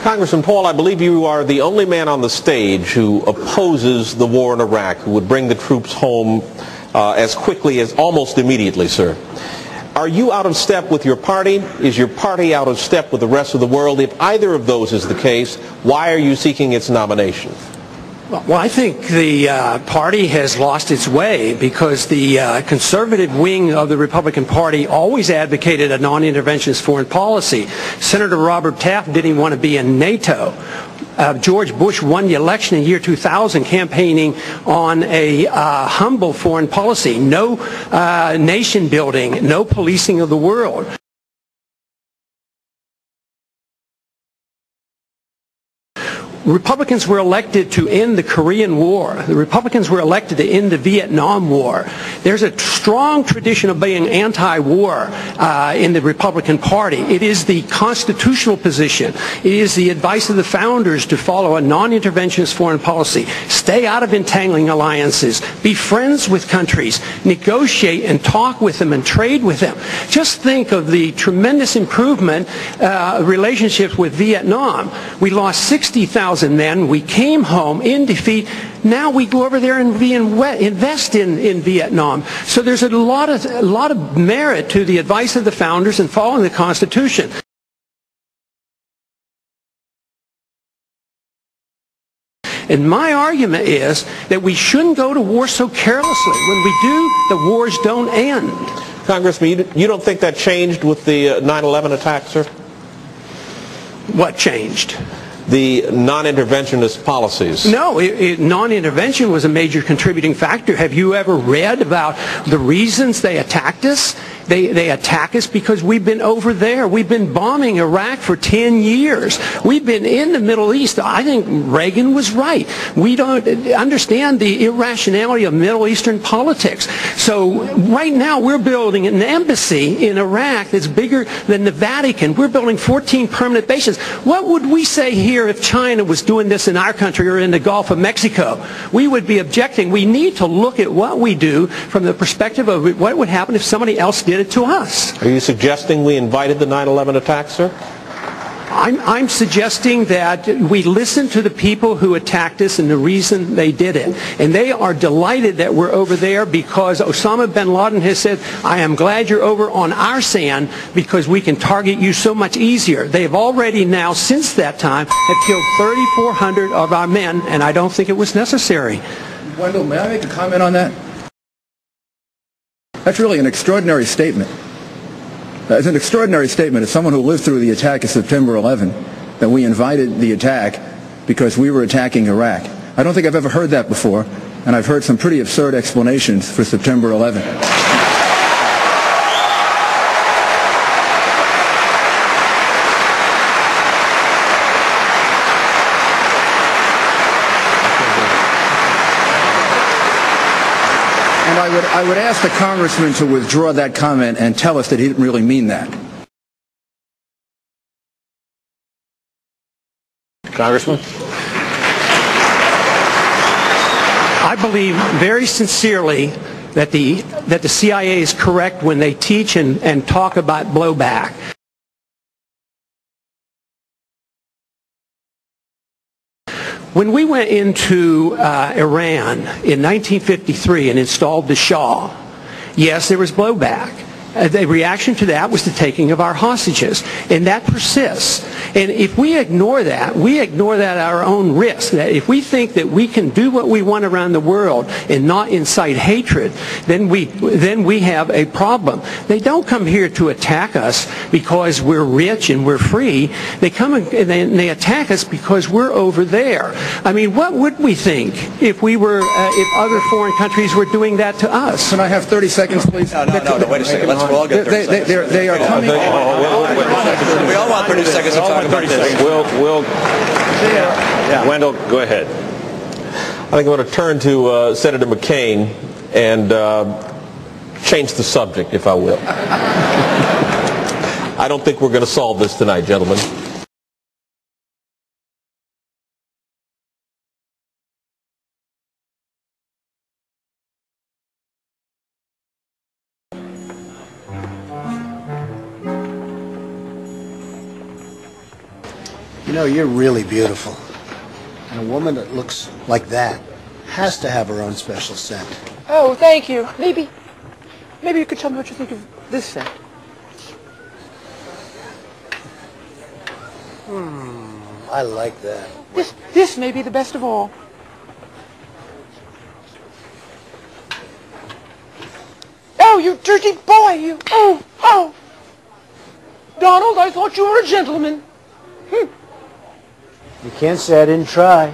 Congressman Paul, I believe you are the only man on the stage who opposes the war in Iraq, who would bring the troops home as quickly as almost immediately, sir. Are you out of step with your party? Is your party out of step with the rest of the world? If either of those is the case, why are you seeking its nomination? Well, I think the party has lost its way because the conservative wing of the Republican Party always advocated a non-interventionist foreign policy. Senator Robert Taft didn't want to be in NATO. George Bush won the election in the year 2000 campaigning on a humble foreign policy, no nation building, no policing of the world. Republicans were elected to end the Korean War. The Republicans were elected to end the Vietnam War. There's a strong tradition of being anti-war in the Republican Party. It is the constitutional position. It is the advice of the founders to follow a non-interventionist foreign policy. Stay out of entangling alliances. Be friends with countries. Negotiate and talk with them and trade with them. Just think of the tremendous improvement relationships with Vietnam. We lost 60,000 men. We came home in defeat. Now we go over there and invest in Vietnam. So there's a lot of merit to the advice of the founders and following the Constitution. And my argument is that we shouldn't go to war so carelessly. When we do, the wars don't end. Congressman, you don't think that changed with the 9/11 attack, sir? What changed? The non-interventionist policies. No, non-intervention was a major contributing factor. Have you ever read about the reasons they attacked us? They attack us because we've been over there. We've been bombing Iraq for 10 years. We've been in the Middle East. I think Reagan was right. We don't understand the irrationality of Middle Eastern politics. So right now we're building an embassy in Iraq that's bigger than the Vatican. We're building 14 permanent bases. What would we say here if China was doing this in our country or in the Gulf of Mexico? We would be objecting. We need to look at what we do from the perspective of what would happen if somebody else did it to us. Are you suggesting we invited the 9/11 attack, sir? I'm suggesting that we listen to the people who attacked us and the reason they did it. And they are delighted that we're over there because Osama bin Laden has said, I am glad you're over on our sand because we can target you so much easier. They have already now, since that time, have killed 3,400 of our men, and I don't think it was necessary. Wendell, may I make a comment on that? That's really an extraordinary statement. It's an extraordinary statement as someone who lived through the attack of September 11, that we invited the attack because we were attacking Iraq. I don't think I've ever heard that before, and I've heard some pretty absurd explanations for September 11. I would ask the congressman to withdraw that comment and tell us that he didn't really mean that. Congressman? I believe very sincerely that the CIA is correct when they teach and talk about blowback. When we went into Iran in 1953 and installed the Shah, yes, there was blowback. The reaction to that was the taking of our hostages, and that persists. And if we ignore that at our own risk. That if we think that we can do what we want around the world and not incite hatred, then we have a problem. They don't come here to attack us because we're rich and we're free. They come and they attack us because we're over there. I mean, what would we think if we were if other foreign countries were doing that to us? Can I have 30 seconds, please? No, wait a second. We'll all get 30 seconds. They are coming. We all want 30 seconds to talk about this. Wendell, go ahead. I think I'm going to turn to Senator McCain and change the subject, if I will. I don't think we're going to solve this tonight, gentlemen. know, you're really beautiful. And a woman that looks like that has to have her own special scent. Oh, thank you. Maybe you could tell me what you think of this scent. I like that. This may be the best of all. Oh, you dirty boy, you. Oh. Donald, I thought you were a gentleman. You can't say I didn't try.